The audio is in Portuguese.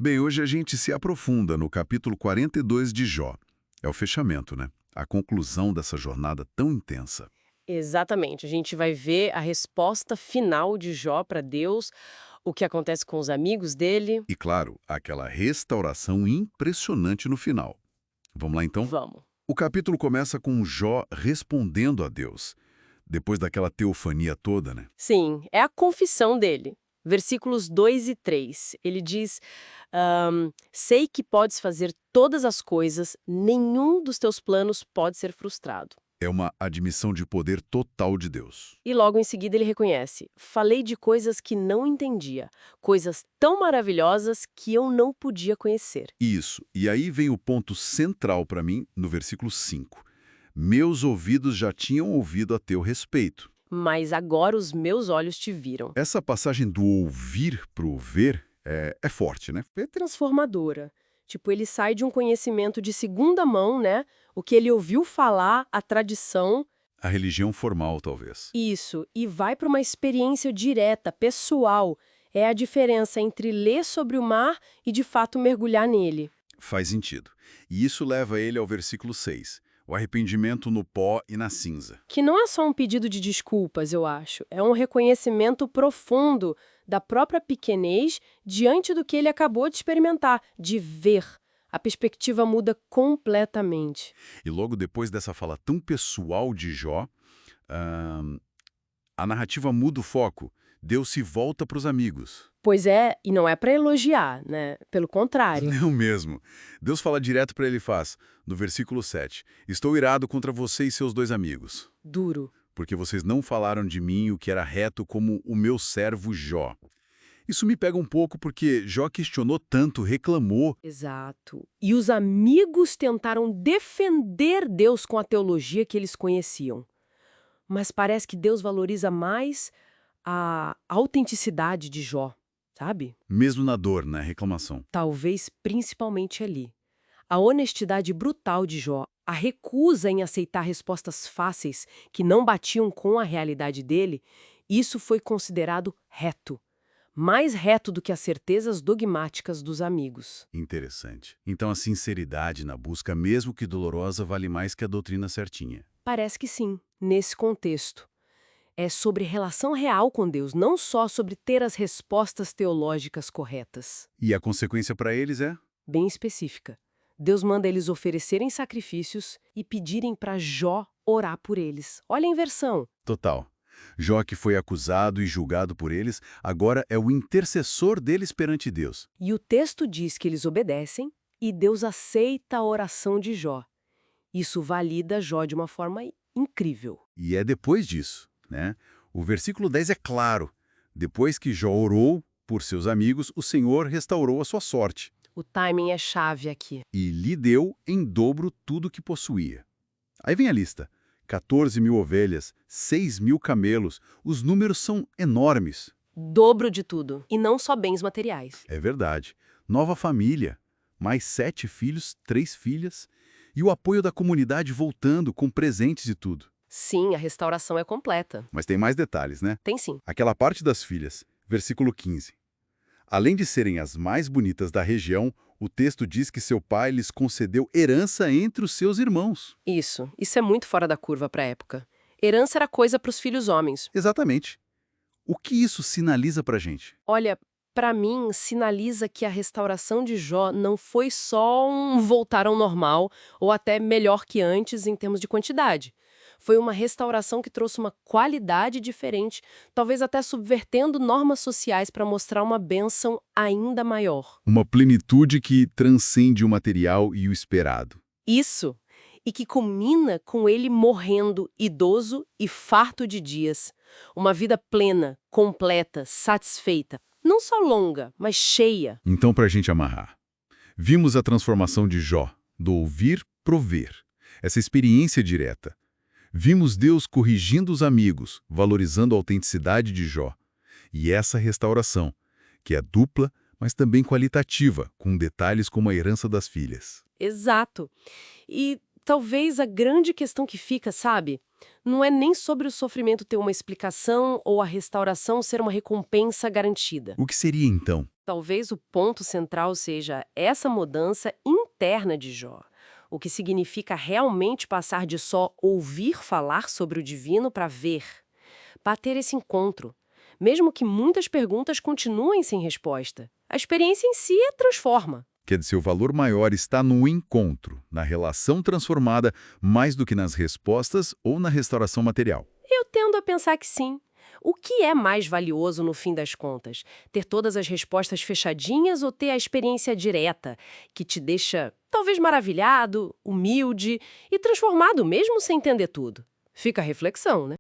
Bem, hoje a gente se aprofunda no capítulo 42 de Jó. É o fechamento, né? A conclusão dessa jornada tão intensa. Exatamente. A gente vai ver a resposta final de Jó para Deus, o que acontece com os amigos dele. E, claro, aquela restauração impressionante no final. Vamos lá, então? Vamos. O capítulo começa com Jó respondendo a Deus, depois daquela teofania toda, né? Sim, é a confissão dele. Versículos 2 e 3. Ele diz: sei que podes fazer todas as coisas, nenhum dos teus planos pode ser frustrado. É uma admissão de poder total de Deus. E logo em seguida ele reconhece: falei de coisas que não entendia, coisas tão maravilhosas que eu não podia conhecer. Isso. E aí vem o ponto central para mim, no versículo 5. Meus ouvidos já tinham ouvido a teu respeito. Mas agora os meus olhos te viram. Essa passagem do ouvir para o ver é forte, né? É transformadora. Tipo, ele sai de um conhecimento de segunda mão, né? O que ele ouviu falar, a tradição, A religião formal, talvez. isso, e vai para uma experiência direta, pessoal. É a diferença entre ler sobre o mar e de fato mergulhar nele. Faz sentido. E isso leva ele ao versículo 6. O arrependimento no pó e na cinza. Que não é só um pedido de desculpas, eu acho. É um reconhecimento profundo da própria pequenez diante do que ele acabou de experimentar, de ver. A perspectiva muda completamente. E logo depois dessa fala tão pessoal de Jó, ahn, a narrativa muda o foco. Deus se volta para os amigos. Pois é, e não é para elogiar, né? Pelo contrário. Não mesmo. Deus fala direto para ele e faz, no versículo 7, estou irado contra você e seus dois amigos, Duro. porque vocês não falaram de mim o que era reto como o meu servo Jó. Isso me pega um pouco porque Jó questionou tanto, reclamou. Exato. E os amigos tentaram defender Deus com a teologia que eles conheciam. Mas parece que Deus valoriza mais a autenticidade de Jó, sabe? Mesmo na dor, na reclamação. Talvez principalmente ali. A honestidade brutal de Jó, a recusa em aceitar respostas fáceis que não batiam com a realidade dele, isso foi considerado reto. Mais reto do que as certezas dogmáticas dos amigos. Interessante. Então a sinceridade na busca, mesmo que dolorosa, vale mais que a doutrina certinha. Parece que sim, nesse contexto. É sobre relação real com Deus, não só sobre ter as respostas teológicas corretas. E a consequência para eles é? Bem específica. Deus manda eles oferecerem sacrifícios e pedirem para Jó orar por eles. Olha a inversão. Total. Jó, que foi acusado e julgado por eles, agora é o intercessor deles perante Deus. E o texto diz que eles obedecem e Deus aceita a oração de Jó. Isso valida Jó de uma forma incrível. E é depois disso, né? O versículo 10 é claro. Depois que Jó orou por seus amigos, o Senhor restaurou a sua sorte O timing é chave aqui. e lhe deu em dobro tudo que possuía. Aí vem a lista. 14 mil ovelhas, 6 mil camelos. Os números são enormes. Dobro de tudo. E não só bens materiais. É verdade. Nova família. Mais 7 filhos, 3 filhas. E o apoio da comunidade voltando com presentes e tudo. Sim, a restauração é completa. Mas tem mais detalhes, né? Tem sim. Aquela parte das filhas, versículo 15. Além de serem as mais bonitas da região, o texto diz que seu pai lhes concedeu herança entre os seus irmãos. Isso é muito fora da curva para a época. Herança era coisa para os filhos homens. Exatamente. O que isso sinaliza pra gente? Olha, para mim, sinaliza que a restauração de Jó não foi só um voltar ao normal, ou até melhor que antes em termos de quantidade. Foi uma restauração que trouxe uma qualidade diferente, talvez até subvertendo normas sociais para mostrar uma bênção ainda maior. Uma plenitude que transcende o material e o esperado. Isso! E que culmina com ele morrendo idoso e farto de dias. Uma vida plena, completa, satisfeita. Não só longa, mas cheia. Então, pra gente amarrar. Vimos a transformação de Jó, do ouvir pro ver. Essa experiência direta. Vimos Deus corrigindo os amigos, valorizando a autenticidade de Jó. E essa restauração, que é dupla, mas também qualitativa, com detalhes como a herança das filhas. Exato. E talvez a grande questão que fica, sabe? Não é nem sobre o sofrimento ter uma explicação ou a restauração ser uma recompensa garantida. O que seria então? Talvez o ponto central seja essa mudança interna de Jó. O que significa realmente passar de só ouvir falar sobre o divino para ver, para ter esse encontro. Mesmo que muitas perguntas continuem sem resposta, a experiência em si transforma. Quer dizer, o valor maior está no encontro, na relação transformada, mais do que nas respostas ou na restauração material. Eu tendo a pensar que sim. O que é mais valioso no fim das contas? Ter todas as respostas fechadinhas ou ter a experiência direta, que te deixa talvez maravilhado, humilde e transformado mesmo sem entender tudo? Fica a reflexão, né?